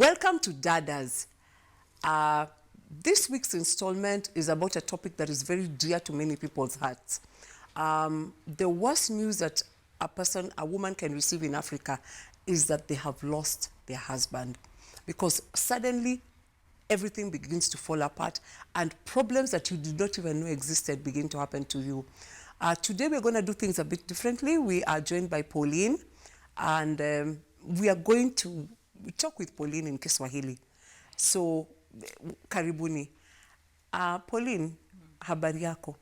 Welcome to Dada's. This week's installment is about a topic that is very dear to many people's hearts. The worst news that a woman can receive in Africa is that they have lost their husband, because suddenly everything begins to fall apart and problems that you did not even know existed begin to happen to you. Today we're going to do things a bit differently. We are joined by Pauline, and we are going to talk with Pauline in Kiswahili. So, karibuni. Pauline, habari yako?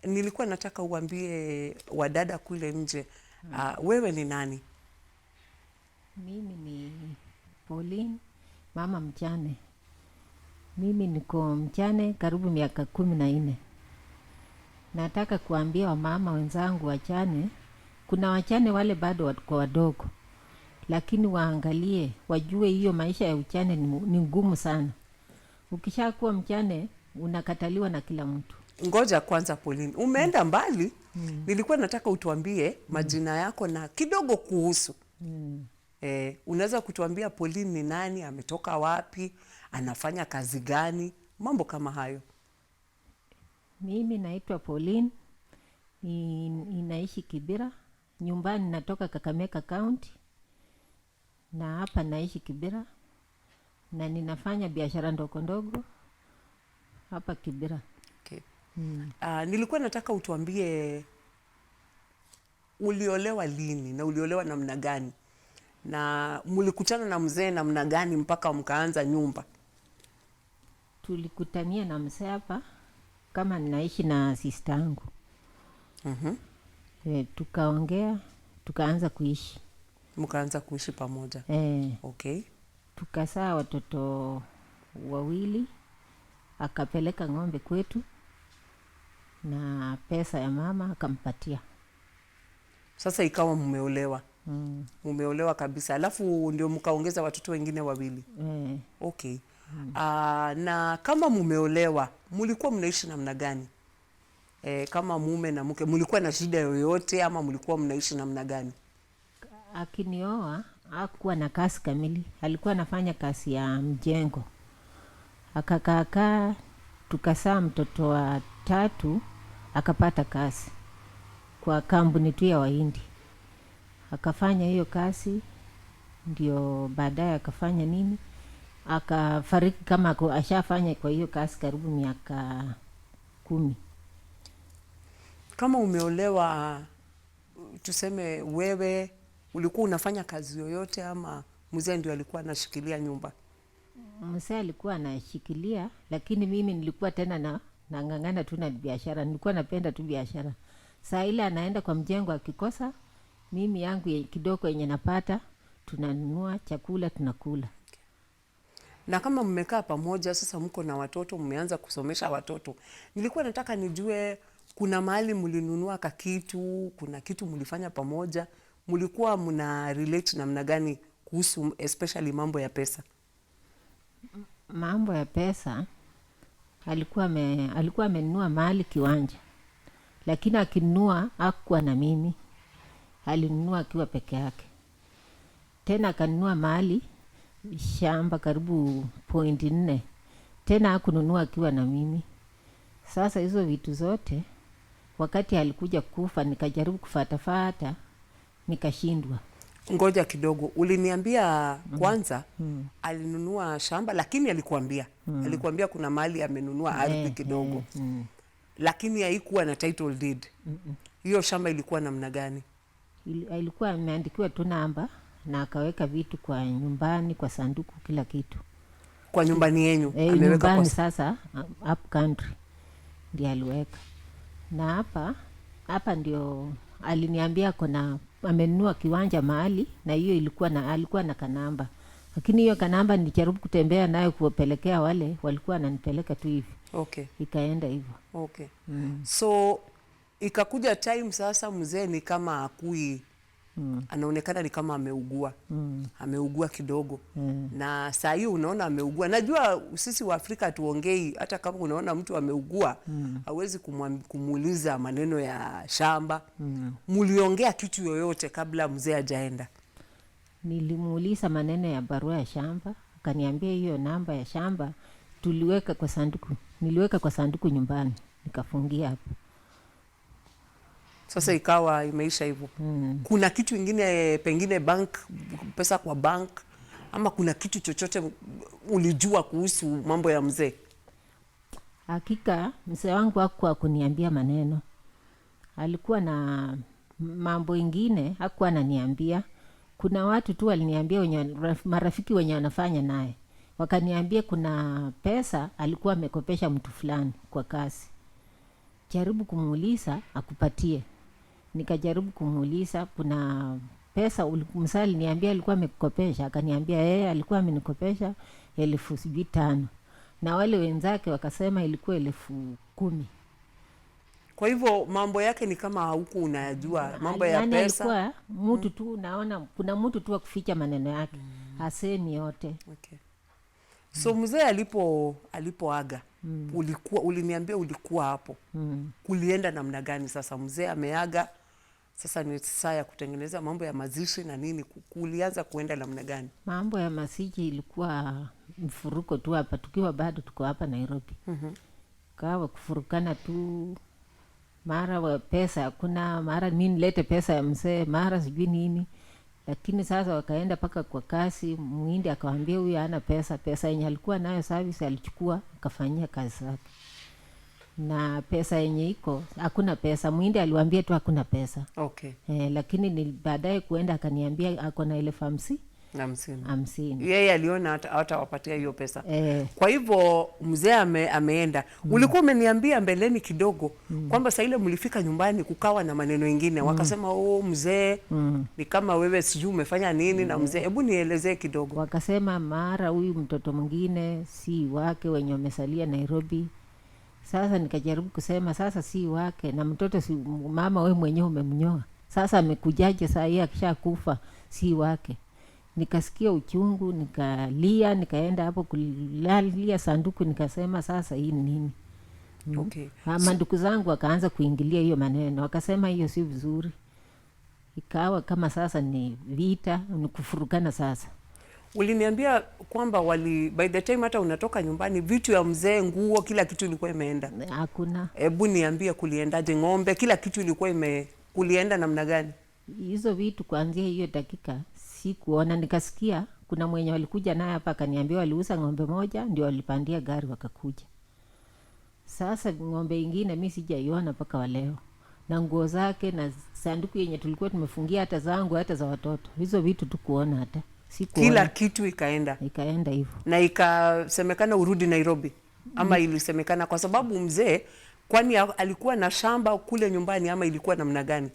Nilikuwa nataka uambie wadada kule nje, wewe ni nani? Mimi ni Pauline, mama mjane. Mimi niko mjane karibu miaka 14. Nataka kuambia wamama wenzangu wajane, kuna wajane wale bado wako wadogo, lakini waangalie, wajue hiyo maisha ya ujane ni ngumu sana. Ukishakuwa mjane unakataliwa na kila mtu. Ngoja kwanza Pauline, umeenda mbali. Nilikuwa nataka utuambie majina yako na kidogo kuhusu. Unaweza kutuambia Pauline ni nani, ametoka wapi, anafanya kazi gani, mambo kama hayo. Mimi naitwa Pauline, ninaishi Kibera. Nyumbani natoka Kakamega County, na hapa naishi Kibera, na ninafanya biashara ndogo ndogo hapa Kibera. Okay. Nilikuwa nataka utuambie uliolewa lini na uliolewa namna gani, na mlikutana na mzee namna gani mpaka mkaanza nyumba? Tulikutania na mzee hapa kama ninaishi na sister yangu. Tukaongea, tukaanza kuishi. Mkaanza kuishi pamoja? Okay. Tukazaa watoto 2, akapeleka ng'ombe kwetu na pesa ya mama akampatia. Sasa ikawa mumeolewa. Mumeolewa kabisa. Alafu ndio mkaongeza watoto wengine 2. Okay. Na kama mumeolewa, mlikuwa mnaishi namna gani? Kama mume na mke, mlikuwa na shida yoyote ama mlikuwa mnaishi namna gani? Akinioa hakuwa na kazi kamili, alikuwa anafanya kazi ya mjengo. Akakaa, tukazaa mtoto wa 3, akapata kazi kwa kampuni tu ya Wahindi. Akafanya hiyo kazi, ndio baadaye akafanya nini? Akafariki kama ashafanya kwa hiyo kazi karibu miaka 10. Kama umeolewa, tuseme wewe ulikuwa unafanya kazi yoyote ama mzee ndio alikuwa anashikilia nyumba? Mzee alikuwa anashikilia, lakini mimi nilikuwa tena nang'ang'ana tu na biashara. Nilikuwa napenda tu biashara. Saa ile anaenda kwa mjengo akikosa, mimi yangu kidogo yenye napata, tunanunua chakula tunakula. Na kama mmekaa pamoja sasa, mko na watoto, mmeanza kusomesha watoto, nilikuwa nataka nijue kuna mahali mlinunua kitu, kuna kitu mlifanya pamoja, mlikuwa mna relate namna gani kuhusu especially mambo ya pesa? Mambo ya pesa, alikuwa amenunua mahali kiwanja, lakini akinunua hakuwa na mimi, alinunua akiwa peke yake. Tena akanunua mahali shamba karibu 4, tena hakununua akiwa na mimi. Sasa hizo vitu zote, wakati alikuja kufa nikajaribu kufuata, nikashindwa. Ngoja kidogo, uliniambia kwanza alinunua shamba, lakini alikuambia kuna mahali amenunua ardhi kidogo. Lakini haikuwa na title deed. Hiyo shamba ilikuwa namna gani? Ilikuwa imeandikiwa tu namba, na akaweka vitu kwa nyumbani, kwa sanduku, kila kitu. Kwa nyumbani yenu ameweka nyumbani? Sasa up country ndio aliweka. Na hapa ndio aliniambia amenunua kiwanja mahali, na hiyo alikuwa na kanamba. Lakini hiyo kanamba nilijaribu kutembea nayo kuwapelekea wale, walikuwa wananipeleka tu hivi. Okay. Ikaenda hivyo. Okay. So ikakuja time sasa mzee ni kama akui, anaonekana ni kama ameugua. Ameugua kidogo. Na saa hiyo unaona ameugua. Najua sisi wa Afrika tuongei, hata kama unaona mtu ameugua, hawezi kumuuliza maneno ya shamba. Mliongea kitu yoyote kabla mzee hajaenda? Nilimuuliza maneno ya barua ya shamba, akaniambia hiyo namba ya shamba tuliweka kwa sanduku. Niliweka kwa sanduku nyumbani, nikafungia hapo. Sasa ikawa imeisha hivyo. Kuna kitu ingine pengine bank, pesa kwa bank, ama kuna kitu chochote ulijua kuhusu mambo ya mzee? Hakika mzee wangu hakuwa kuniambia maneno. Alikuwa na mambo ingine hakuwa ananiambia. Kuna watu tu waliniambia wenye marafiki wenye wanafanya naye. Wakaniambia kuna pesa alikuwa amekopesha mtu fulani kwa kazi. Jaribu kumuuliza akupatie. Nikajaribu kumuuliza kuna pesa msali niambia alikuwa amekopesha, akaniambia alikuwa amenikopesha 5,000. Na wale wenzake wakasema ilikuwa 10,000. Kwa hivyo mambo yake ni kama huku unayajua mambo ya pesa. Alikuwa mtu tu naona kuna mtu tu akuficha maneno yake. Hasemi yote. Okay. So mzee alipoaga, uliniambia ulikuwa hapo. Kulienda namna gani sasa? Mzee ameaga, sasa ni saa ya kutengeneza mambo ya mazishi na nini, kulianza kuenda namna gani? Mambo ya mazishi ilikuwa mfuruko tu hapa, tukiwa bado tuko hapa Nairobi. Kawa kufurukana tu, mara pesa hakuna, mara mimi nilete pesa ya mzee, mara sijui nini. Lakini sasa wakaenda paka kwa kasi, Muhindi akawaambia huyu hana pesa. Pesa yenye alikuwa nayo service alichukua akafanyia kazi zake. Na pesa yenye iko hakuna pesa. Muhindi aliwaambia tu hakuna pesa. Okay. Lakini baadaye kuenda akaniambia ako na 50,000. Yeye aliona hata wapatia hiyo pesa. Kwa hivyo mzee ameenda. Ulikuwa umeniambia mbeleni kidogo kwamba saa ile mlifika nyumbani kukawa na maneno mengine. Wakasema mzee ni kama wewe sijui umefanya nini na mzee. Hebu nielezee kidogo. Wakasema mara huyu mtoto mwingine si wake wenye wamesalia Nairobi. Sasa nikajaribu kusema sasa si wake na mtoto si mama wewe mwenyewe umemnyoa. Sasa amekujaje saa hii akishakufa si wake. Nikasikia uchungu, nikalia, nikaenda hapo kulalia sanduku, nikasema sasa hii ni nini? Okay. Mandugu zangu wakaanza kuingilia hiyo maneno, wakasema hiyo si vizuri. Ikawa kama sasa ni vita, ni kufurukana sasa. Uliniambia kwamba by the time hata unatoka nyumbani vitu ya mzee, nguo, kila kitu ilikuwa imeenda. Hakuna. Hebu niambie kuliendaje, ng'ombe, kila kitu ilikuwa kulienda namna gani? Hizo vitu kuanzia hiyo dakika sikuona. Nikasikia kuna mwenye walikuja naye hapa akaniambia waliuza ng'ombe moja ndio walipandia gari wakakuja. Sasa ng'ombe ingine mimi sijaiona mpaka wa leo. Na nguo zake na sanduku yenye tulikuwa tumefungia hata zangu hata za watoto. Hizo vitu tu kuona hata. Sikuona. Kila kitu ikaenda. Ikaenda hivyo. Na ikasemekana urudi Nairobi ama ilisemekana kwa sababu mzee kwani alikuwa na shamba kule nyumbani ama ilikuwa namna gani?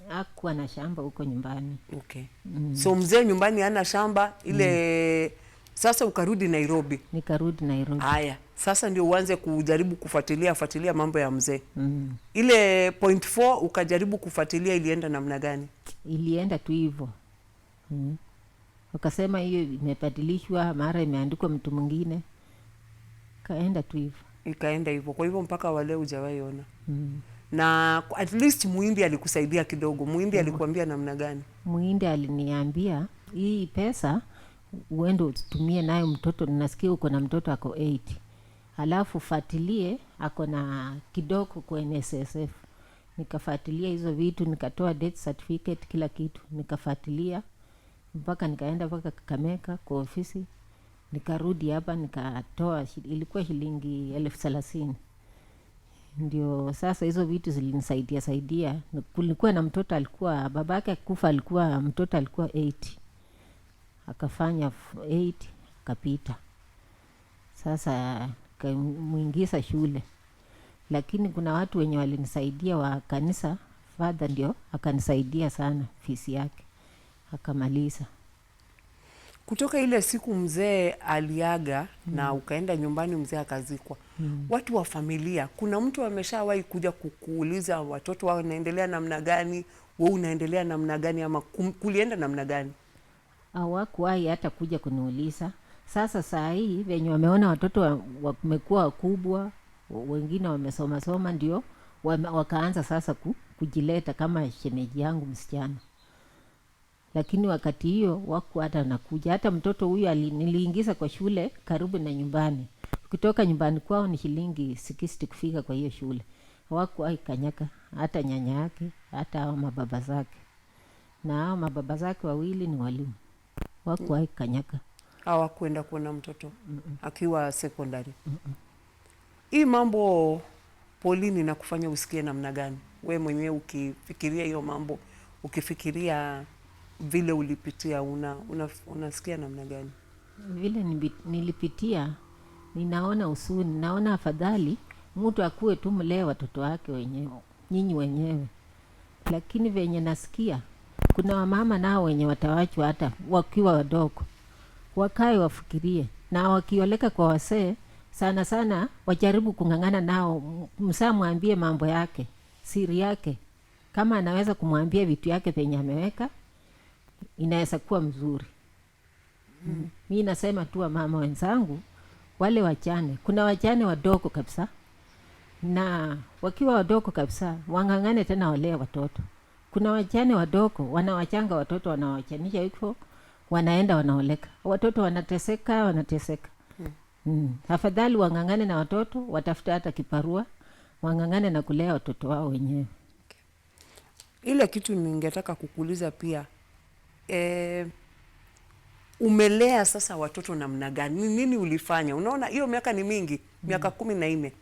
Hakuwa na shamba huko nyumbani. Okay. So mzee nyumbani hana shamba ile. Sasa ukarudi Nairobi. Nikarudi Nairobi. Haya, sasa ndio uanze kujaribu kufuatilia mambo ya mzee. Ile point 4 ukajaribu kufuatilia, ilienda namna gani? Ilienda tu hivyo. Wakasema hiyo imebadilishwa, mara imeandikwa mtu mwingine. Kaenda tu hivyo. Ikaenda hivyo. Kwa hivyo mpaka wale hujawahi ona. Na at least Muhindi alikusaidia kidogo. Muhindi alikuambia namna gani? Muhindi aliniambia hii pesa uende utumie nayo mtoto, nasikia uko na mtoto ako 8. Alafu fuatilie ako na kidogo kwa NSSF. Nikafuatilia hizo vitu, nikatoa death certificate kila kitu, nikafuatilia mpaka nikaenda mpaka Kakamega kwa ofisi. Nikarudi hapa nikatoa ilikuwa shilingi 30,000. Ndio sasa hizo vitu zilinisaidia. Kulikuwa na mtoto alikuwa babake kufa, alikuwa mtoto alikuwa 8. Akafanya 8 akapita. Sasa muingiza shule. Lakini kuna watu wenye walinisaidia wa kanisa, father ndio akanisaidia sana fees yake. Akamaliza. Kutoka ile siku mzee aliaga na ukaenda nyumbani mzee akazikwa. Watu wa familia, kuna mtu ameshawahi kuja kukuuliza watoto wao wanaendelea namna gani, wewe unaendelea namna gani ama kulienda namna gani? Hawakuwahi hata kuja kuniuliza. Sasa saa hii wenye wameona watoto wamekuwa wakubwa, wengine wamesoma ndio wakaanza sasa kujileta kama shemeji yangu msichana. lakini wakati hiyo waku hata nakuja. Hata mtoto huyu niliingiza kwa shule karibu na nyumbani. Ukitoka nyumbani kwao ni shilingi 60 kufika kwa hiyo shule. Waku kanyaka hata nyanya yake, hata hao mababa zake. Na hao mababa zake wawili ni walimu. Waku kanyaka. Hawakwenda kuona mtoto akiwa secondary. Hii mambo Pauline inakufanya usikie namna gani? We mwenyewe ukifikiria hiyo mambo, ukifikiria vile ulipitia, unasikia namna gani? Vile nilipitia, ninaona usuni, naona afadhali mtu akuwe tu mlee watoto wake wenyewe, nyinyi wenyewe. Lakini venye nasikia, kuna wamama nao wenye watawachwa hata wakiwa wadogo. Wakae wafikirie, na wakioleka kwa wasee, sana sana wajaribu kung'ang'ana nao, msaa mwambie mambo yake, siri yake. Kama anaweza kumwambia vitu yake penye ameweka, inaweza kuwa mzuri. Mimi nasema tu mama wenzangu, wale wachane, kuna wachane wadogo kabisa. Na wakiwa wadogo kabisa, wang'ang'ane tena walee watoto. Kuna wachane wadogo, wanawachanga watoto, wanawachanisha hivyo, wanaenda wanaoleka. Watoto wanateseka. Afadhali wang'ang'ane na watoto, watafuta hata kiparua, wang'ang'ane na kulea watoto wao wenyewe. Ile kitu ningetaka kukuuliza pia, umelea sasa watoto namna gani? Nini ulifanya? Unaona hiyo miaka ni mingi, miaka 14.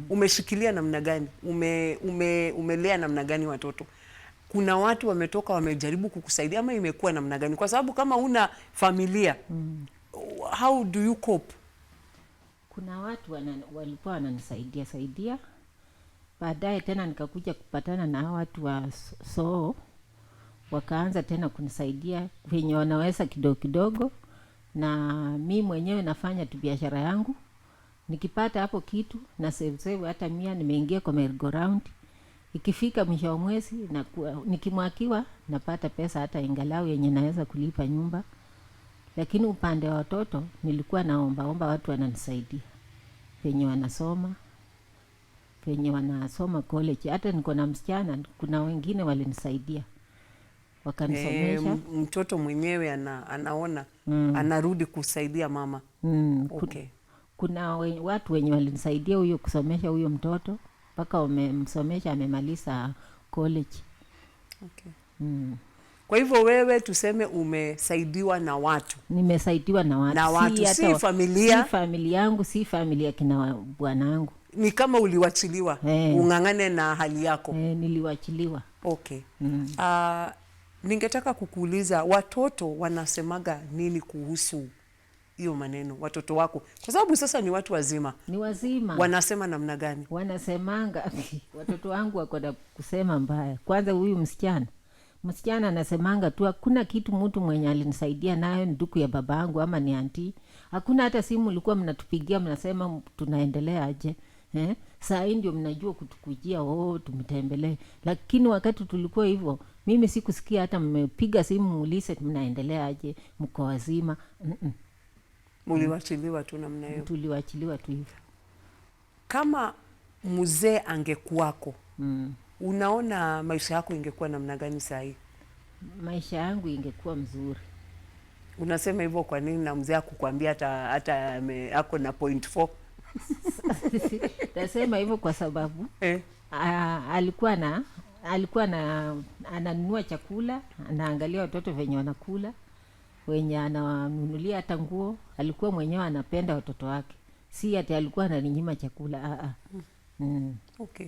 Umeshikilia namna gani? Umelea namna gani watoto? Kuna watu wametoka wamejaribu kukusaidia ama imekuwa namna gani? Kwa sababu kama una familia, how do you cope? Kuna watu walikuwa wananisaidia. Baadaye tena nikakuja kupatana na watu wa wakaanza tena kunisaidia venye wanaweza kidogo, na mimi mwenyewe nafanya tu biashara yangu. Nikipata hapo kitu na save hata 100, nimeingia kwa merry-go-round. Ikifika mwisho wa mwezi na nikimwakiwa napata pesa hata ingalau yenye naweza kulipa nyumba. Lakini upande wa watoto nilikuwa naomba watu wananisaidia. Penye wanasoma college. Hata niko na msichana, kuna wengine walinisaidia, wakanisomesha. Mtoto mwenyewe anaona anarudi kusaidia mama. Okay. Kuna watu wenye walinisaidia huyo kusomesha huyo mtoto mpaka wamemsomesha, amemaliza college. Okay. Kwa hivyo wewe tuseme umesaidiwa na watu. Nimesaidiwa na watu. Si familia. Si familia yangu, si familia kina bwanangu. Ni kama uliwachiliwa, ung'ang'ane na hali yako. Niliwachiliwa. Okay. Ningetaka kukuuliza, watoto wanasemaga nini kuhusu hiyo maneno, watoto wako? Kwa sababu sasa ni watu wazima. Ni wazima. Wanasema namna gani? Wanasemanga, watoto wangu wako na kusema mbaya. Kwanza huyu msichana anasemanga tu, hakuna kitu mtu mwenye alinisaidia nayo ni ndugu ya babangu ama ni auntie. Hakuna hata simu ulikuwa mnatupigia mnasema tunaendelea aje. Saa hii ndio mnajua kutukujia tumtembelee. Lakini wakati tulikuwa hivyo, mimi sikusikia hata mmepiga simu muulize mnaendelea aje, mko wazima. Muliwachiliwa tu namna hiyo. Tuliwachiliwa tu hivyo. Kama mzee angekuwako, unaona maisha yako ingekuwa namna gani saa hii? Maisha yangu ingekuwa mzuri. Unasema hivyo kwa nini? Na mzee akukwambia hata ako na 0.4? Nasema hivyo kwa sababu alikuwa ananunua chakula, anaangalia watoto venye wanakula, wenye anawanunulia hata nguo. Alikuwa mwenyewe anapenda watoto wake, si ati alikuwa ananinyima chakula. Okay.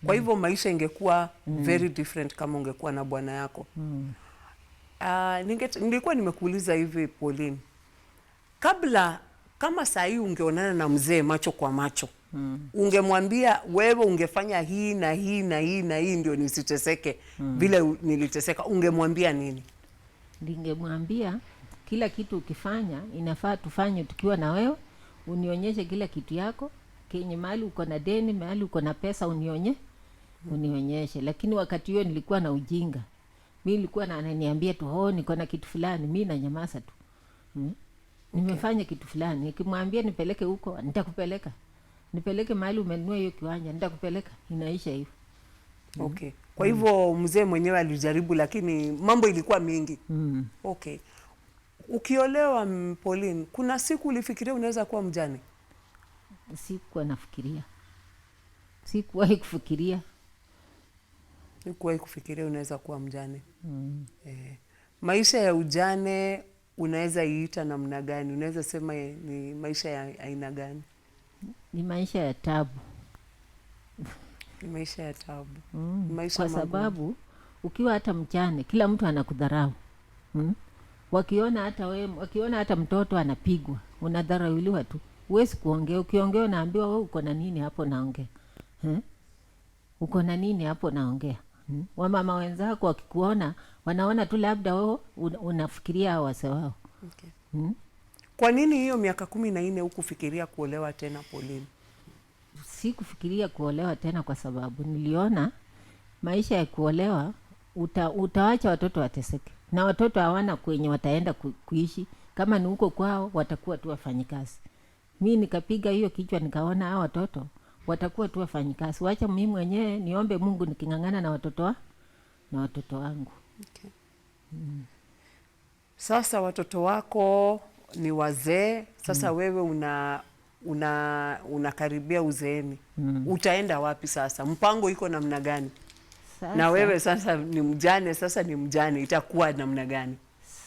Kwa hivyo maisha ingekuwa very different kama ungekuwa na bwana yako. Nilikuwa nimekuuliza hivi Pauline, kama saa hii ungeonana na mzee macho kwa macho, ungemwambia wewe ungefanya hii na hii na hii na hii ndio nisiteseke vile niliteseka, ungemwambia nini? Ningemwambia kila kitu ukifanya inafaa tufanye tukiwa na wewe, unionyeshe kila kitu yako, kenye mahali uko na deni, mahali uko na pesa unionyeshe. Lakini wakati huo nilikuwa na ujinga. Mimi nilikuwa ananiambia tu niko na kitu fulani, mimi na nyamaza tu. Nimefanya kitu fulani, nikimwambia nipeleke huko, nitakupeleka. Nipeleke mahali umenunua hiyo kiwanja, nitakupeleka. Inaisha hivyo. Okay. Kwa hivyo mzee mwenyewe alijaribu, lakini mambo ilikuwa mingi. Okay. Ukiolewa Pauline, kuna siku ulifikiria unaweza kuwa mjane? Sikuwa nafikiria, sikuwahi kufikiria. Sikuwahi kufikiria unaweza kuwa mjane. Maisha ya ujane unaweza iita namna gani? Unaweza sema ni maisha ya aina gani? Ni maisha ya tabu. Ni maisha ya tabu. Maisha kwa sababu ukiwa hata mjane kila mtu anakudharau. Wakiona hata mtoto anapigwa, unadharauliwa tu. Huwezi kuongea, ukiongea unaambiwa wewe uko na nini hapo naongea. Uko na nini hapo naongea. Wamama wenzako wakikuona wanaona tu labda wewe unafikiria hao wase wao. Okay. Kwa nini hiyo miaka 14 hukufikiria kuolewa tena Pauline? Sikufikiria kuolewa tena kwa sababu niliona maisha ya kuolewa utawacha watoto wateseke. Na watoto hawana kwenye wataenda kuishi. Kama ni huko kwao watakuwa tu wafanyikazi. Mimi nikapiga hiyo kichwa nikaona hao watoto watakuwa tu wafanyikazi. Wacha mimi mwenyewe niombe Mungu nikingangana na watoto wangu. Okay. Sasa watoto wako ni wazee. Sasa wewe unakaribia uzeeni. Utaenda wapi sasa? Mpango iko namna gani? Sasa, na wewe sasa ni mjane, itakuwa namna gani?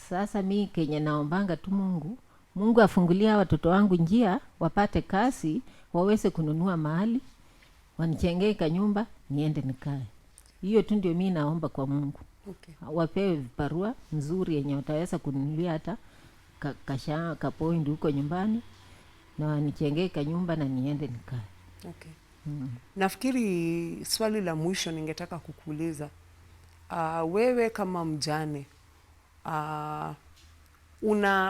Sasa mimi kenye naombanga tu Mungu afungulia watoto wangu njia, wapate kazi, waweze kununua mahali, wanichengee kanyumba, niende nikae. Hiyo tu ndio mimi naomba kwa Mungu. Okay. Wapewe vibarua nzuri yenye wataweza kununulia hata kapoindi huko nyumbani, na wanichengee kanyumba na niende nikae. Okay. Nafikiri swali la mwisho ningetaka kukuuliza. Wewe kama mjane,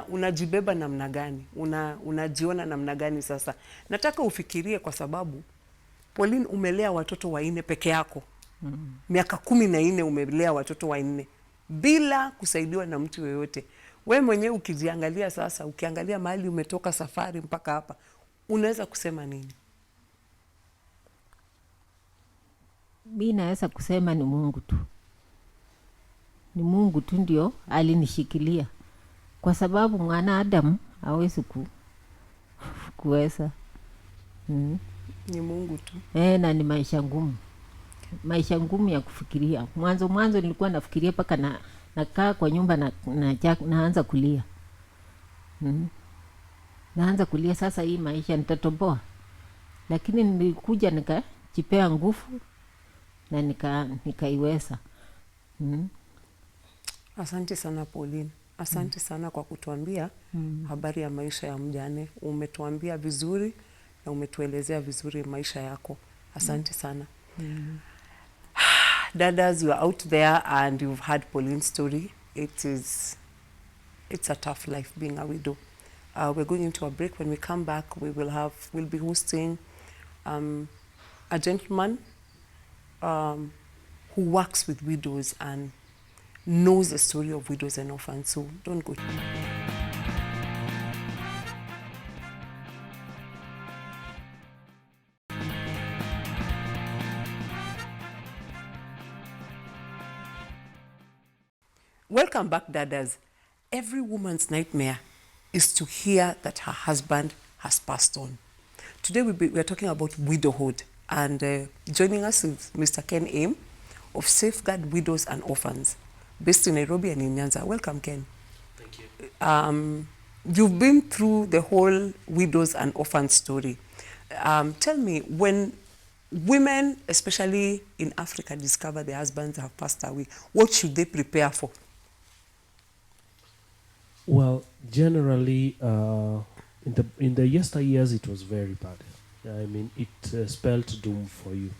unajibeba namna gani? Unajiona namna gani sasa? Nataka ufikirie kwa sababu Pauline umelea watoto 4 peke yako. Miaka 14 umelea watoto 4 bila kusaidiwa na mtu yeyote. Wewe mwenyewe ukijiangalia sasa, ukiangalia mahali umetoka safari mpaka hapa, unaweza kusema nini? Mimi naweza kusema ni Mungu tu. Ni Mungu tu ndio alinishikilia. Kwa sababu mwanadamu hawezi kuweza. Ni Mungu tu. Na ni maisha ngumu. Maisha ngumu ya kufikiria. Mwanzo nilikuwa nafikiria paka nakaa kwa nyumba naanza kulia. Naanza kulia sasa hii maisha nitatoboa. Lakini nilikuja nikajipea nguvu na nikaiweza. Asante sana Pauline. Asante sana kwa kutuambia habari ya maisha ya mjane. Umetuambia vizuri na umetuelezea vizuri maisha yako. Asante sana. Dadas, you are out there and you've heard Pauline's story. It's a tough life being a widow. We're going into a break. When we come back, we'll be hosting a gentleman who works with widows and knows the story of widows and orphans. So don't go. Welcome back, Dadas. Every woman's nightmare is to hear that her husband has passed on. Today we are talking about widowhood, and joining us is Mr. Ken Aim of Safeguard Widows and Orphans, based in Nairobi and in Nyanza. Welcome, Ken. Thank you. You've been through the whole widows and orphans story. Tell me, when women, especially in Africa, discover their husbands have passed away, what should they prepare for? Well, generally, in the yesteryears, it was very bad. I mean, it spelled doom for you.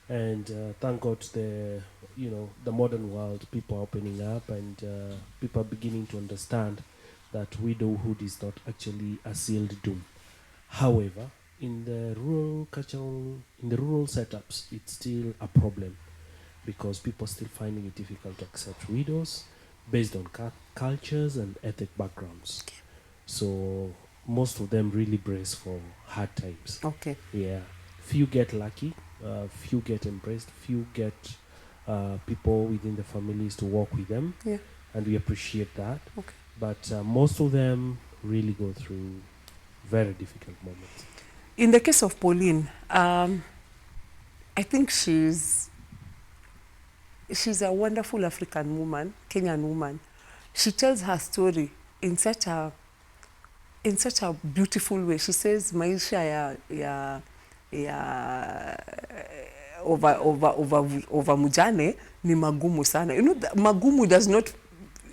And thank God, the modern world, people are opening up, and people are beginning to understand that widowhood is not actually a sealed doom. However, in the rural setups, it's still a problem because people are still finding it difficult to accept widows based on cultures and ethnic backgrounds. Okay. So most of them really brace for hard times. Okay. Yeah. Few get lucky, few get embraced, few get people within the families to work with them, Yeah. and we appreciate that. Okay. But most of them really go through very difficult moments. In the case of Pauline, I think she's a wonderful African woman, Kenyan woman. She tells her story in such a beautiful way. She says maisha ya over mujane ni magumu sana. You know, magumu does not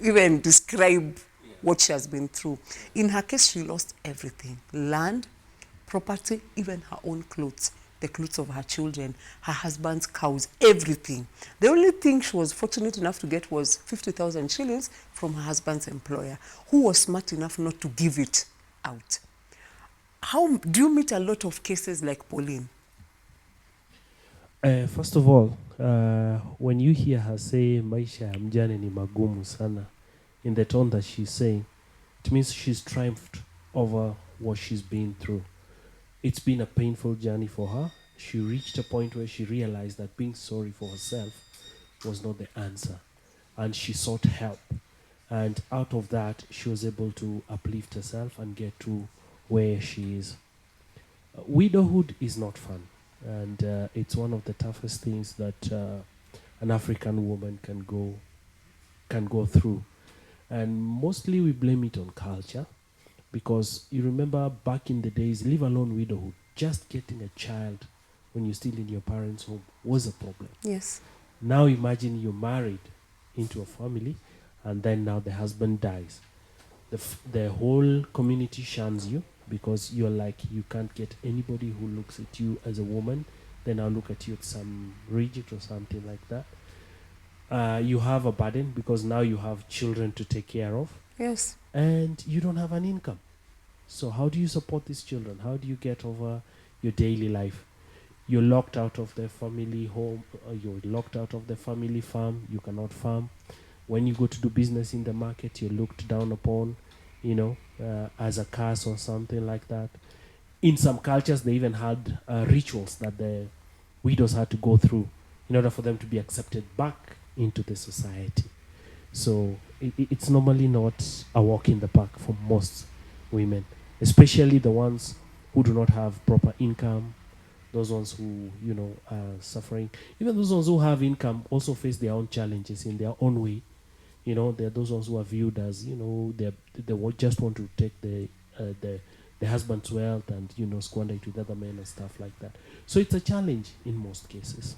even describe what she has been through. In her case, she lost everything: land, property, even her own clothes, the clothes of her children, her husband's cows, everything. The only thing she was fortunate enough to get was 50,000 shillings from her husband's employer, who was smart enough not to give it out. How do you meet a lot of cases like Pauline? First of all, when you hear her say maisha ya mjane ni magumu sana, in the tone that she's saying, it means she's triumphed over what she's been through. It's been a painful journey for her. She reached a point where she realized that being sorry for herself was not the answer, and she sought help. And out of that, she was able to uplift herself and get to where she is. Widowhood is not fun, and it's one of the toughest things that an African woman can go through. And mostly we blame it on culture, because you remember back in the days, leave alone widowhood, just getting a child when you're still in your parents' home was a problem. Yes. Now imagine you're married into a family, and then now the husband dies. The whole community shuns you, because you're like, you can't get anybody who looks at you as a woman. Then I'll look at you as some reject or something like that. You have a burden, because now you have children to take care of. Yes. And you don't have an income. So how do you support these children? How do you get over your daily life? You're locked out of the family home, you're locked out of the family farm, you cannot farm. When you go to do business in the market, you're looked down upon, as a curse or something like that. In some cultures, they even had rituals that the widows had to go through in order for them to be accepted back into the society. So it's normally not a walk in the park for most women, especially the ones who do not have proper income, those ones who, are suffering. Even those ones who have income also face their own challenges in their own way. They're those ones who are viewed as, they just want to take the husband's wealth and, squander it with other men and stuff like that. So it's a challenge in most cases.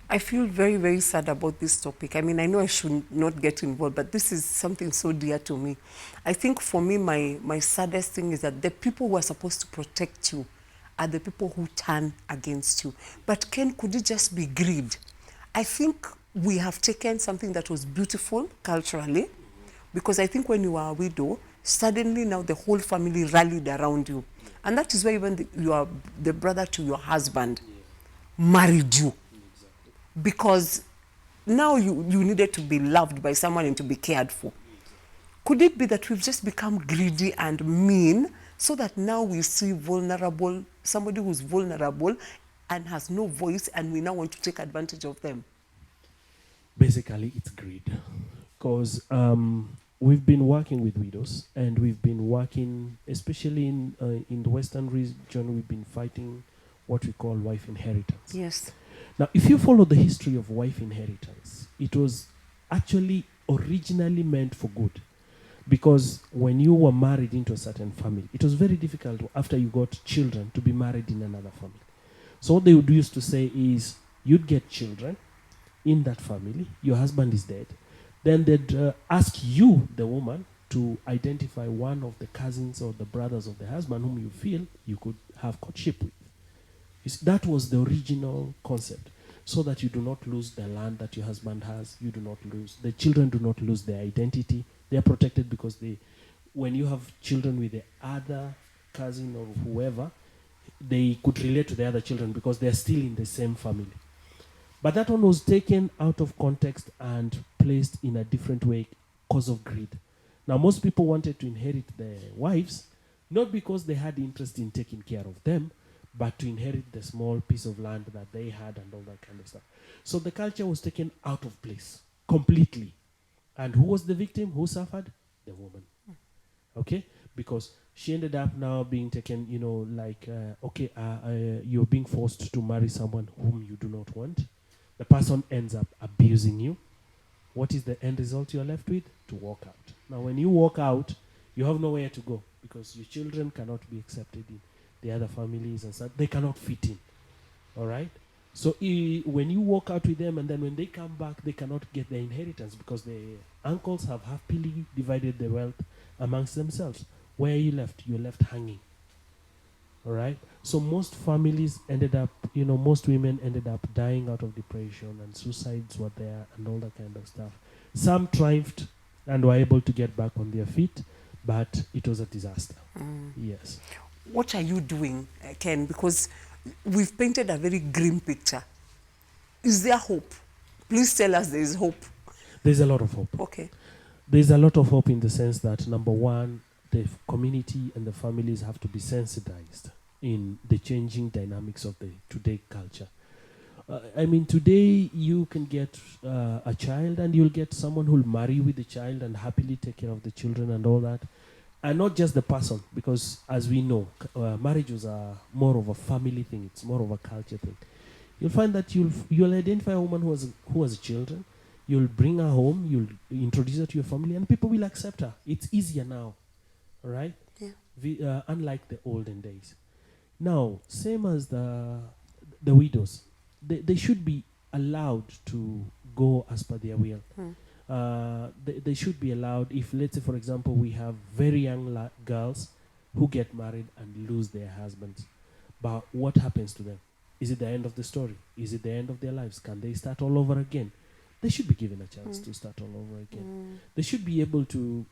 I feel very, very sad about this topic. I mean, I know I should not get involved, but this is something so dear to me. I think for me, my saddest thing is that the people who are supposed to protect you are the people who turn against you. But Ken, could it just be greed? I think we have taken something that was beautiful culturally, because I think when you are a widow, suddenly now the whole family rallied around you. And that is why even the brother to your husband married you. Because now you needed to be loved by someone and to be cared for. Could it be that we've just become greedy and mean, so that now we see somebody who's vulnerable and has no voice, and we now want to take advantage of them? Basically, it's greed. Because we've been working with widows, and we've been working, especially in the Western region, we've been fighting what we call wife inheritance. Yes. Now, if you follow the history of wife inheritance, it was actually originally meant for good. Because when you were married into a certain family, it was very difficult after you got children to be married in another family. So what they would used to say is, you'd get children in that family, your husband is dead. Then they'd ask you, the woman, to identify one of the cousins or the brothers of the husband whom you feel you could have courtship with. That was the original concept, so that you do not lose the land that your husband has. You do not lose, the children do not lose their identity. They are protected, because when you have children with the other cousin or whoever, they could relate to the other children because they are still in the same family. But that one was taken out of context and placed in a different way because of greed. Now, most people wanted to inherit their wives, not because they had interest in taking care of them, but to inherit the small piece of land that they had and all that kind of stuff. So the culture was taken out of place completely. And who was the victim? Who suffered? The woman. Okay? Because she ended up now being taken, you're being forced to marry someone whom you do not want. The person ends up abusing you. What is the end result you're left with? To walk out. Now, when you walk out, you have nowhere to go because your children cannot be accepted in the other families and stuff. They cannot fit in. All right? So when you walk out with them and then when they come back, they cannot get their inheritance because the uncles have happily divided the wealth amongst themselves. Where are you left? You're left hanging. All right? So most families ended up, most women ended up dying out of depression and suicides were there and all that kind of stuff. Some triumphed and were able to get back on their feet, but it was a disaster. Yes. What are you doing, Ken? Because we've painted a very grim picture. Is there hope? Please tell us there is hope. There's a lot of hope. Okay. There's a lot of hope in the sense that, number one, the community and the families have to be sensitized in the changing dynamics of the today culture. Today you can get a child and you'll get someone who'll marry with the child and happily take care of the children and all that. And not just the person, because as we know, marriages are more of a family thing. It's more of a culture thing. You'll find that you'll identify a woman who has children. You'll bring her home. You'll introduce her to your family, and people will accept her. It's easier now, all right? Yeah. Unlike the olden days. Now, same as the widows, they should be allowed to go as per their will. They should be allowed if, let's say, for example, we have very young girls who get married and lose their husbands. But what happens to them? Is it the end of the story? Is it the end of their lives? Can they start all over again? They should be given a chance to start all over again. They should be able to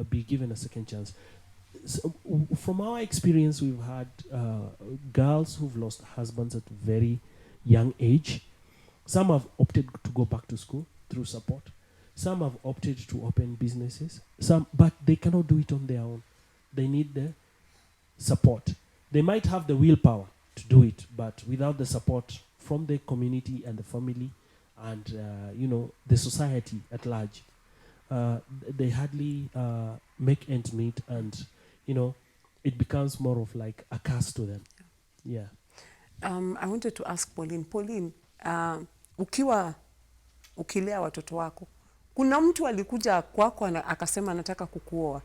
be given a second chance. So, from our experience, we've had girls who've lost husbands at a very young age. Some have opted to go back to school through support. Some have opted to open businesses. But they cannot do it on their own. They need the support. They might have the willpower to do it, but without the support from the community and the family and the society at large, they hardly make ends meet, and it becomes more of like a curse to them. Yeah. I wanted to ask Pauline. Pauline, ukilea watoto wako, kuna mtu alikuja kwako akasema anataka kukuoa?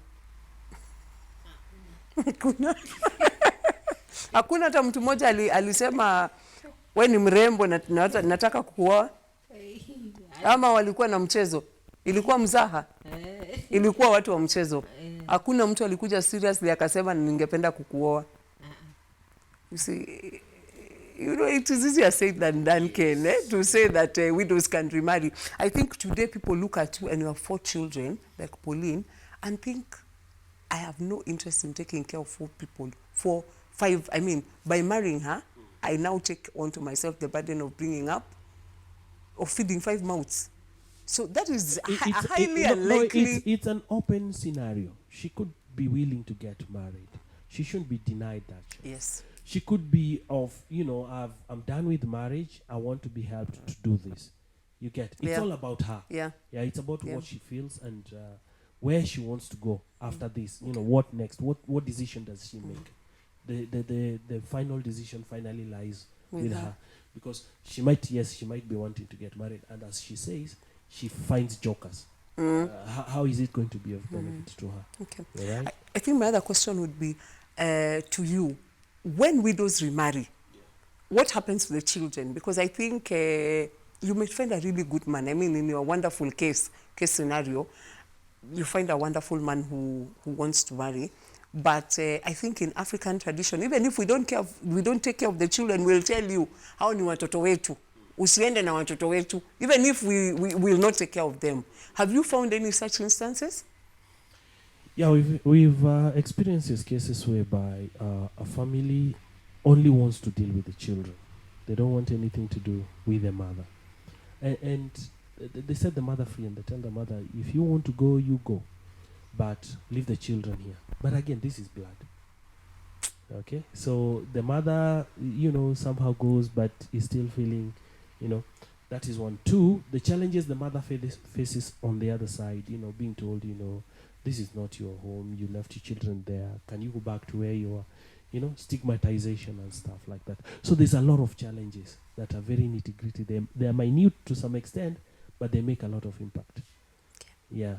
Hakuna hata mtu mmoja alisema we ni mrembo na nataka kukuoa? Ama walikuwa na mchezo? Ilikuwa mzaha? Ilikuwa watu wa mchezo? Hakuna mtu alikuja seriously akasema ningependa kukuoa? You see, it is easier said than done, Ken, to say that widows can remarry. I think today people look at you and you have 4 children, like Pauline, and think, I have no interest in taking care of 4 people. 4, 5, by marrying her, I now take onto myself the burden of bringing up, of feeding 5 mouths. So that is highly unlikely. It's an open scenario. She could be willing to get married. She shouldn't be denied that. Yes. She could be I'm done with marriage. I want to be helped to do this. You get? It's all about her. Yeah. Yeah, it's about what she feels and where she wants to go after this. What next? What decision does she make? The final decision finally lies with her. Because she might be wanting to get married, and as she says, she finds jokers. How is it going to be of benefit to her? Okay. Right? I think my other question would be to you. When widows remarry, what happens to the children? Because I think you may find a really good man. In your wonderful case scenario, you find a wonderful man who wants to marry. But I think in African tradition, even if we don't take care of the children, we'll tell you, hao ni watoto wetu. Usiende na watoto wetu. Even if we will not take care of them. Have you found any such instances? Yeah, we've experienced cases whereby a family only wants to deal with the children. They don't want anything to do with the mother. And they set the mother free, and they tell the mother, if you want to go, you go. But leave the children here. But again, this is blood. Okay, so the mother, somehow goes, but is still feeling, that is one. Two, the challenges the mother faces on the other side, being told, this is not your home, you left your children there, can you go back to where you are? Stigmatization and stuff like that. So there's a lot of challenges that are very nitty-gritty. They are minute to some extent, but they make a lot of impact. Yeah.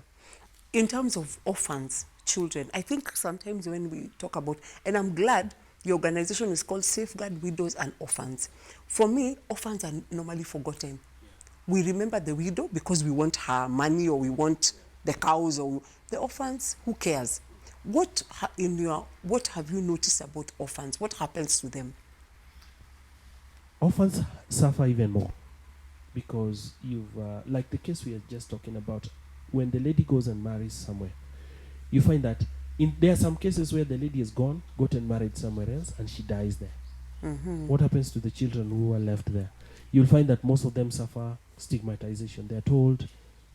In terms of orphans, children, I think sometimes when we talk about, and I'm glad the organization is called Safeguard Widows and Orphans. For me, orphans are normally forgotten. We remember the widow because we want her money, or we want the cows, or the orphans, who cares? What have you noticed about orphans? What happens to them? Orphans suffer even more because you've, like the case we are just talking about, when the lady goes and marries somewhere, you find that there are some cases where the lady is gone, gotten married somewhere else, and she dies there. Mm-hmm. What happens to the children who are left there? You'll find that most of them suffer stigmatization. They're told,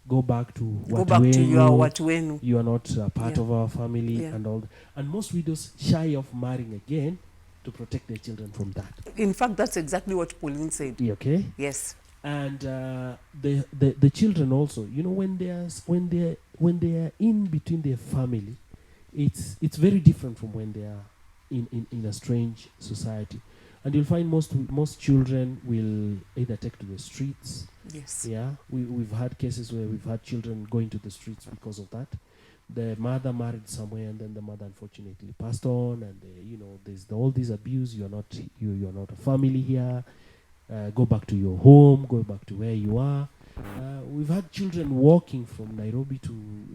go back to your Watuenu. You are not part Yeah. of our family, Yeah. and all. And most widows shy of marrying again to protect their children from that. In fact, that's exactly what Pauline said. Okay. Yes. And the children also, when they are in between their family, it's very different from when they are in a strange society. And you'll find most children will either take to the streets. Yes. Yeah, we've had cases where we've had children going to the streets because of that. The mother married somewhere, and then the mother unfortunately passed on, and there's all this abuse. You're not a family here. Go back to your home. Go back to where you are. We've had children walking from Nairobi to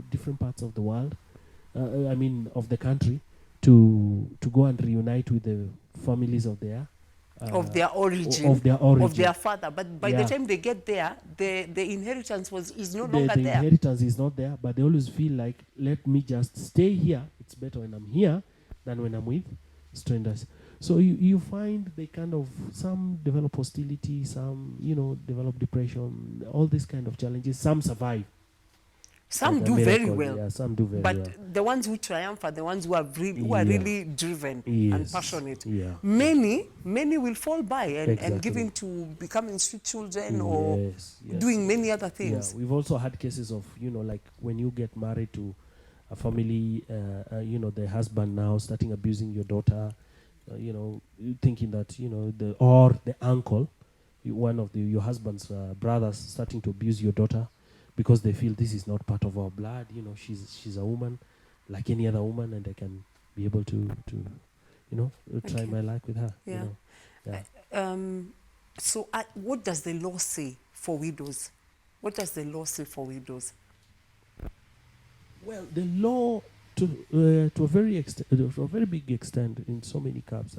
different parts of the world. Of the country, to go and reunite with the families of their origin, of their father. But by the time they get there, the inheritance is no longer there. The inheritance is not there, but they always feel like, let me just stay here. It's better when I'm here than when I'm with strangers. So you find they some develop hostility, some develop depression, all these kind of challenges. Some survive. Some do very well. Yeah, some do very well. But the ones who triumph are the ones who are really driven and passionate. Yeah. Many will fall by and give in to becoming street children or doing many other things. Yeah, we've also had cases of, like when you get married to a family, the husband now starting abusing your daughter, thinking that, the uncle, one of your husband's brothers starting to abuse your daughter, because they feel this is not part of our blood. She's a woman like any other woman, and I can be able to try my luck with her. Yeah. So what does the law say for widows? What does the law say for widows? Well, the law, to a very big extent, in so many caps,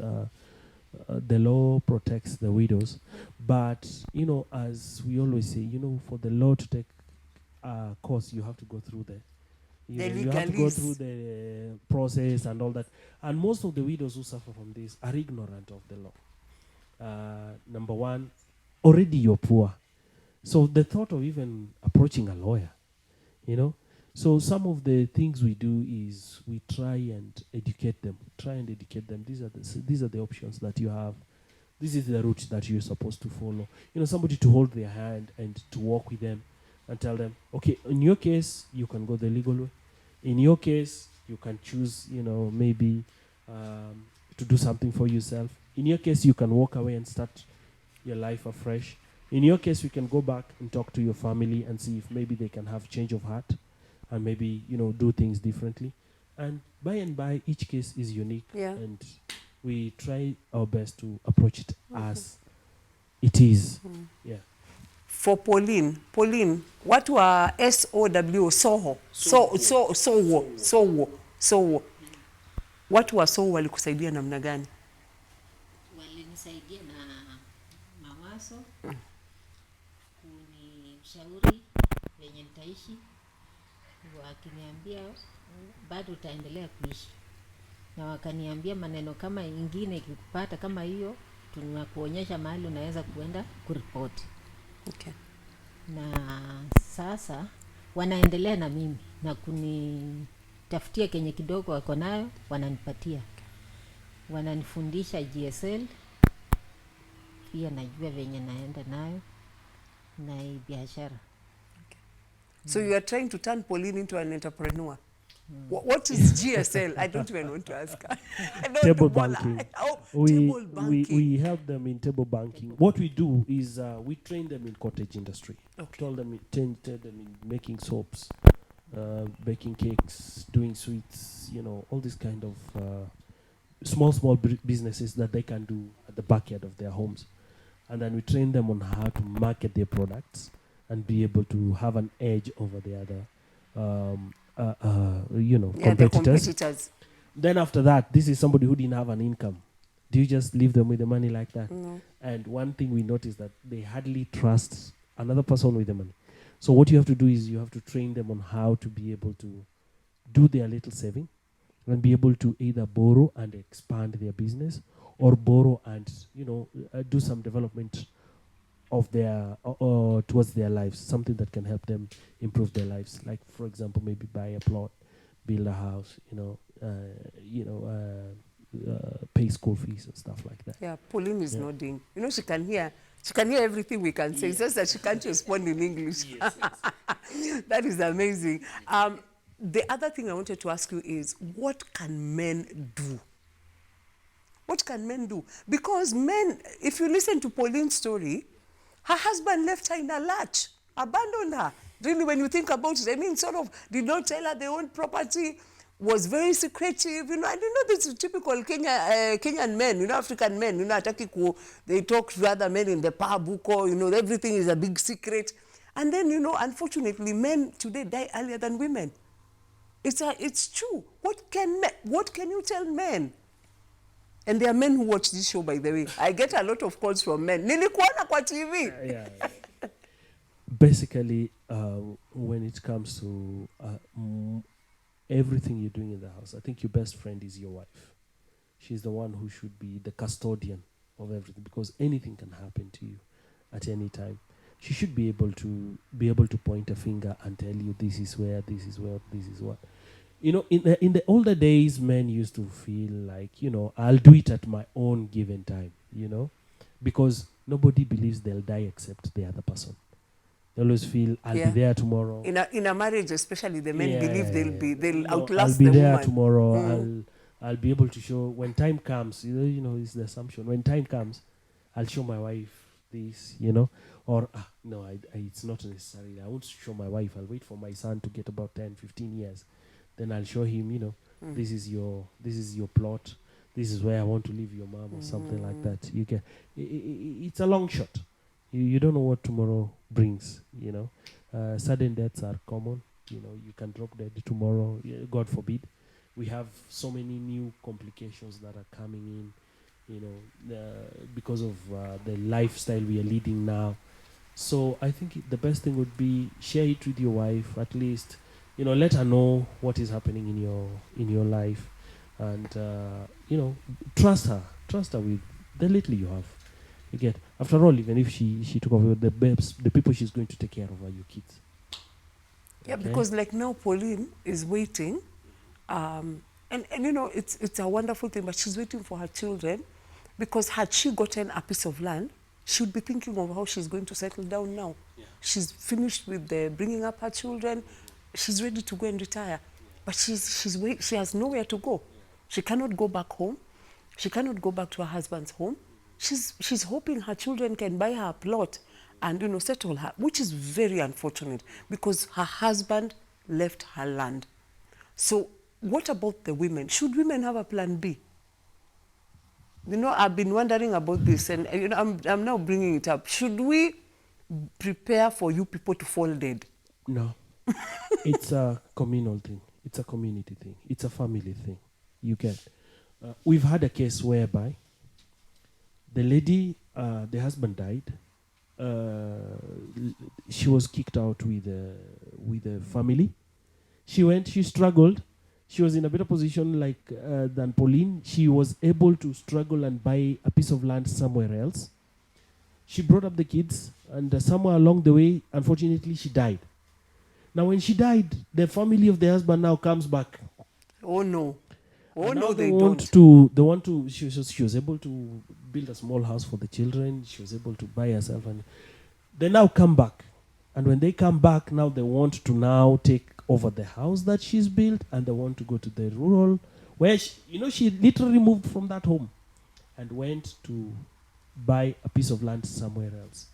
the law protects the widows. But as we always say, for the law to take course, you have to go through you have to go through the process and all that. And most of the widows who suffer from this are ignorant of the law. Number one, already you're poor, so the thought of even approaching a lawyer, so some of the things we do is we try and educate them. These are the options that you have. This is the route that you're supposed to follow. Somebody to hold their hand and to walk with them and tell them, okay, in your case, you can go the legal way. In your case, you can choose, maybe to do something for yourself. In your case, you can walk away and start your life afresh. In your case, you can go back and talk to your family and see if maybe they can have change of heart and maybe, do things differently. And by, each case is unique. Yeah. And we try our best to approach it as it is. Yeah. For Pauline, what were SOW, SOHO? SOHO. Watu wa SOHO walikusaidia namna gani? Walinisaidia na mawazo, kunishauri venye nitaishi, wakiniambia bado utaendelea kuishi. Na wakaniambia maneno kama ingine ikikupata kama hiyo, tunakuonyesha mahali unaweza kuenda kuripoti. Okay. Na sasa wanaendelea na mimi na kunitafutia kenye kidogo wako nayo wananipatia. wananifundisha GSL, pia najua venye naenda nayo na hii biashara. So you are trying to turn Pauline into an entrepreneur. What is GSL? I don't even want to ask her. I don't Table know, Bola. banking. Oh, We, table banking. we help them in table banking. What we do is we train them in cottage industry. Okay. Tell them in making soaps, baking cakes, doing sweets, all these kind of small businesses that they can do at the backyard of their homes. And then we train them on how to market their products and be able to have an edge over the other The competitors. Then after that, this is somebody who didn't have an income. Do you just leave them with the money like that? No. And one thing we noticed that they hardly trust another person with the money. So what you have to do is you have to train them on how to be able to do their little saving and be able to either borrow and expand their business or borrow and, do some development of their towards their lives, something that can help them improve their lives. Like, for example, maybe buy a plot, build a house, pay school fees and stuff like that. Yeah, Pauline is nodding. She can hear everything we can say. It's just that she can't respond in English. Yes. That is amazing. The other thing I wanted to ask you is, what can men do? What can men do? Because men, if you listen to Pauline's story, her husband left her in a lurch, abandoned her. Really, when you think about it, I mean, sort of did not tell her they own property, was very secretive. I don't know, this is typical Kenyan men, African men, they talk to other men in the pub, everything is a big secret. And then, unfortunately, men today die earlier than women. It's true. What can you tell men? And there are men who watch this show, by the way. I get a lot of calls from men. Nilikuona kwa TV. Yeah. Basically, when it comes to everything you're doing in the house, I think your best friend is your wife. She's the one who should be the custodian of everything, because anything can happen to you at any time. She should be able to point a finger and tell you this is where, this is what. In the older days, men used to feel like, I'll do it at my own given time, because nobody believes they'll die except the other person. They always feel, I'll be there tomorrow. In a marriage, especially, the men believe they'll outlast I'll the be there woman. tomorrow. I'll be able to show when time comes. It's the assumption. When time comes, I'll show my wife this. Or no, it's not necessary. I won't show my wife. I'll wait for my son to get about 10, 15 years. Then I'll show him, this is your plot. This is where I want to leave your mom or something like that. It's a long shot. You don't know what tomorrow brings, Sudden deaths are common. You can drop dead tomorrow, God forbid. We have so many new complications that are coming in, because of the lifestyle we are leading now. So I think the best thing would be share it with your wife, at least. Let her know what is happening in your life, and trust her with the little you have. You get, after all, even if she took over the people she's going to take care of are your kids. Yeah, okay? Because like now Pauline is waiting, and it's a wonderful thing, but she's waiting for her children, because had she gotten a piece of land, she would be thinking of how she's going to settle down now. Yeah. She's finished with bringing up her children. She's ready to go and retire, but she has nowhere to go. She cannot go back home. She cannot go back to her husband's home. She's hoping her children can buy her a plot and settle her, which is very unfortunate, because her husband left her land. So what about the women? Should women have a plan B? I've been wondering about this, and I'm now bringing it up. Should we prepare for you people to fall dead? No. It's a communal thing. It's a community thing. It's a family thing. You get. We've had a case whereby the lady, the husband died. She was kicked out with the family. She struggled. She was in a better position than Pauline. She was able to struggle and buy a piece of land somewhere else. She brought up the kids, and somewhere along the way, unfortunately, she died. Now, when she died, the family of the husband now comes back. Oh, no. Oh, And no, now they want don't. they want to, she was able to build a small house for the children. She was able to buy herself, and they now come back. And when they come back, now they want to now take over the house that she's built, and they want to go to the rural, where she literally moved from that home and went to buy a piece of land somewhere else.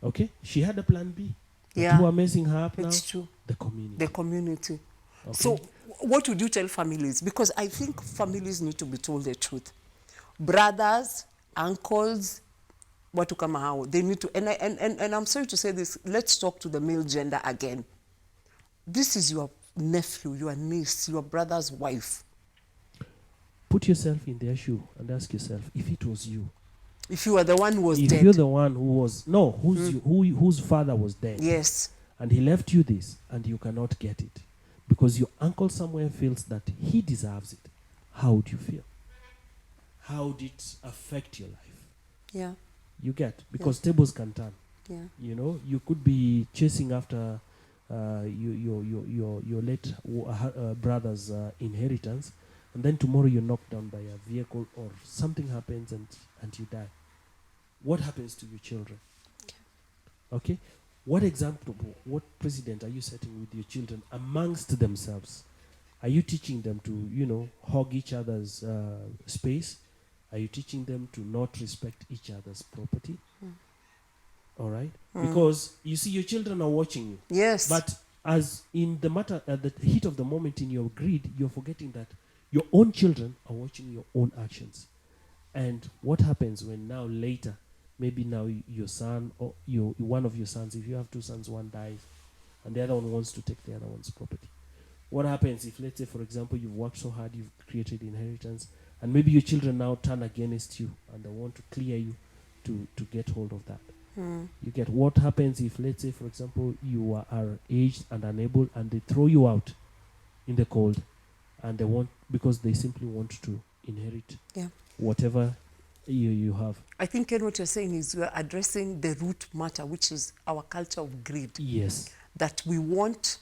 Okay? She had a plan B. But Yeah. who are messing her up now? It's true. The community. The community. Okay. So what would you tell families? Because I think families need to be told the truth. Brothers, uncles, watu kama hao, they need to, and I'm sorry to say this, let's talk to the male gender again. This is your nephew, your niece, your brother's wife. Put yourself in their shoe and ask yourself, if it was you, If you are the one who was if dead. you're the one who was, no, whose father was dead, Yes. and he left you this, and you cannot get it, because your uncle somewhere feels that he deserves it, how would you feel? How did it affect your life? Yeah. You get, because tables can turn. Yeah. You know, you could be chasing after your late brother's inheritance, and then tomorrow you're knocked down by a vehicle or something happens and you die. What happens to your children? Okay? What example, what precedent are you setting with your children amongst themselves? Are you teaching them to, hog each other's space? Are you teaching them to not respect each other's property? All right? Because, you see, your children are watching you. Yes. But as in the matter, at the heat of the moment in your greed, you're forgetting that your own children are watching your own actions. And what happens when now later, maybe now your son or one of your sons, if you have two sons, one dies, and the other one wants to take the other one's property. What happens if, let's say, for example, you've worked so hard, you've created inheritance, and maybe your children now turn against you, and they want to clear you to get hold of that. You get, what happens if, let's say, for example, you are aged and unable, and they throw you out in the cold, and they want, because they simply want to inherit whatever you have. I think, Ken, what you're saying is you're addressing the root matter, which is our culture of greed. Yes. That we want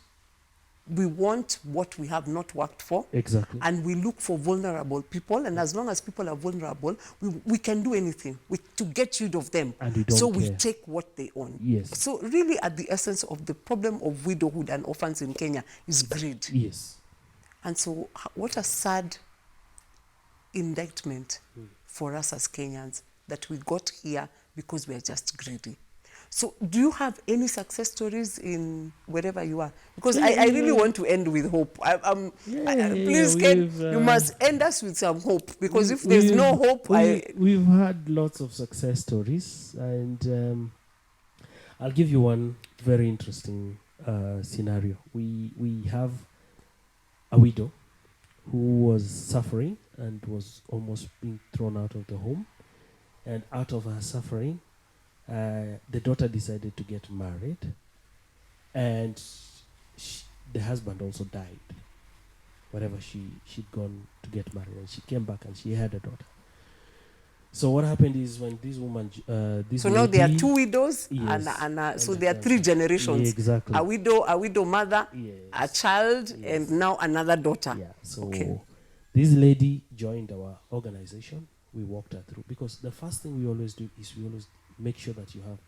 what we have not worked for. Exactly. And we look for vulnerable people, and as long as people are vulnerable, we can do anything to get rid of them. And we don't so we care. take what they own. Yes. So really, at the essence of the problem of widowhood and orphans in Kenya is greed. Yes. And so what a sad indictment for us as Kenyans, that we got here because we are just greedy. So do you have any success stories in wherever you are? Because I really want to end with hope. Please, Ken, you must end us with some hope, because if there's no hope, we've had lots of success stories, and I'll give you one very interesting scenario. We have a widow who was suffering and was almost being thrown out of the home, and out of her suffering, the daughter decided to get married, and the husband also died. Wherever she'd gone to get married, and she came back and she had a daughter. So what happened is, when this woman, so now there are two widows, yes, and so there are three generations. Yeah, exactly. A widow mother, yes, a child, yes, and now another daughter. Yeah. So this lady joined our organization. We walked her through, because the first thing we always do is we always make sure that you have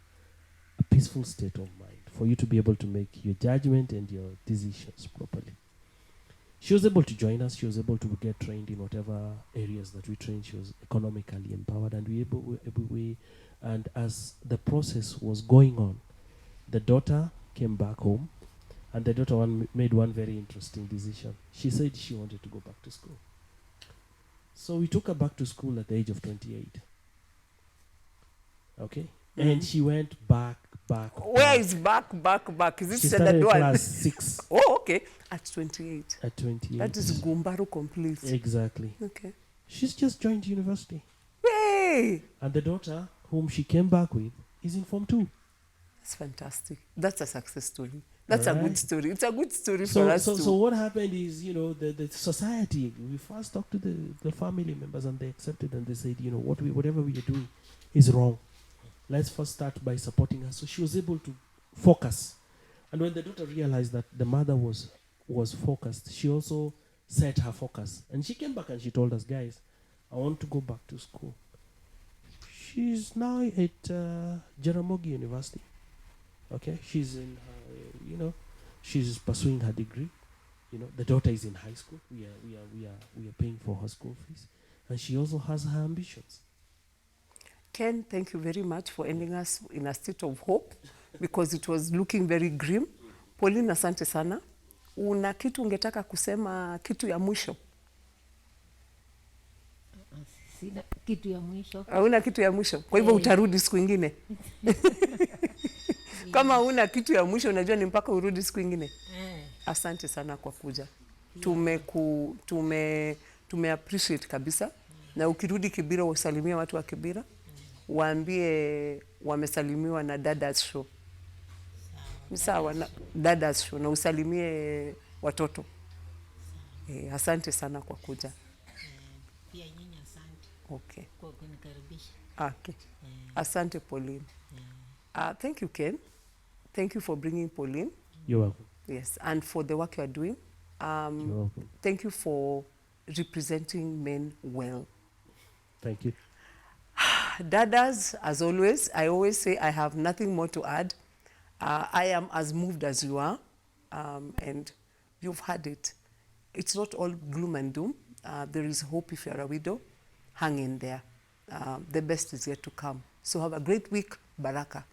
a peaceful state of mind for you to be able to make your judgment and your decisions properly. She was able to join us. She was able to get trained in whatever areas that we trained. She was economically empowered, and and as the process was going on, the daughter came back home, and the daughter made one very interesting decision. She said she wanted to go back to school. So we took her back to school at the age of 28. Okay? And she went back. Where is back? Is it she standard started one? class 6. Oh, okay. At 28. At 28. That is Gumbaru complete. Exactly. Okay. She's just joined university. Hey! And the daughter, whom she came back with, is in Form 2. That's fantastic. That's a success story. That's a good story. It's a good story So, for us so, too. so what happened is, the society, we first talked to the family members, and they accepted, and they said, whatever we are doing is wrong. Let's first start by supporting her. So she was able to focus. And when the daughter realized that the mother was focused, she also set her focus. And she came back and she told us, guys, I want to go back to school. She's now at Jaramogi University. Okay, she's in her, she's pursuing her degree. The daughter is in high school. We are paying for her school fees, and she also has her ambitions. Ken, thank you very much for ending us in a state of hope because it was looking very grim. Pauline, asante sana. Una kitu ungetaka kusema, kitu ya mwisho? Sina kitu ya mwisho. Hauna kitu ya mwisho? Kwa hivyo utarudi siku ingine? Kama una kitu ya mwisho, unajua ni mpaka urudi siku ingine. Asante sana kwa kuja. Tume appreciate kabisa. Na ukirudi Kibira usalimie watu wa Kibira. Waambie wamesalimiwa na Dada's show. Sawa, na Dada's show na usalimie watoto. Asante sana kwa kuja. Pia nyinyi asante. Okay. Kwa kunikaribisha. Okay. Asante Pauline. Thank you, Ken. Thank you for bringing Pauline. You're welcome. Yes, and for the work you are doing. You're welcome. Thank you for representing men well. Thank you. Dadas, as always, I always say I have nothing more to add. I am as moved as you are, and you've had it. It's not all gloom and doom. There is hope if you're a widow. Hang in there. The best is yet to come. So have a great week. Baraka.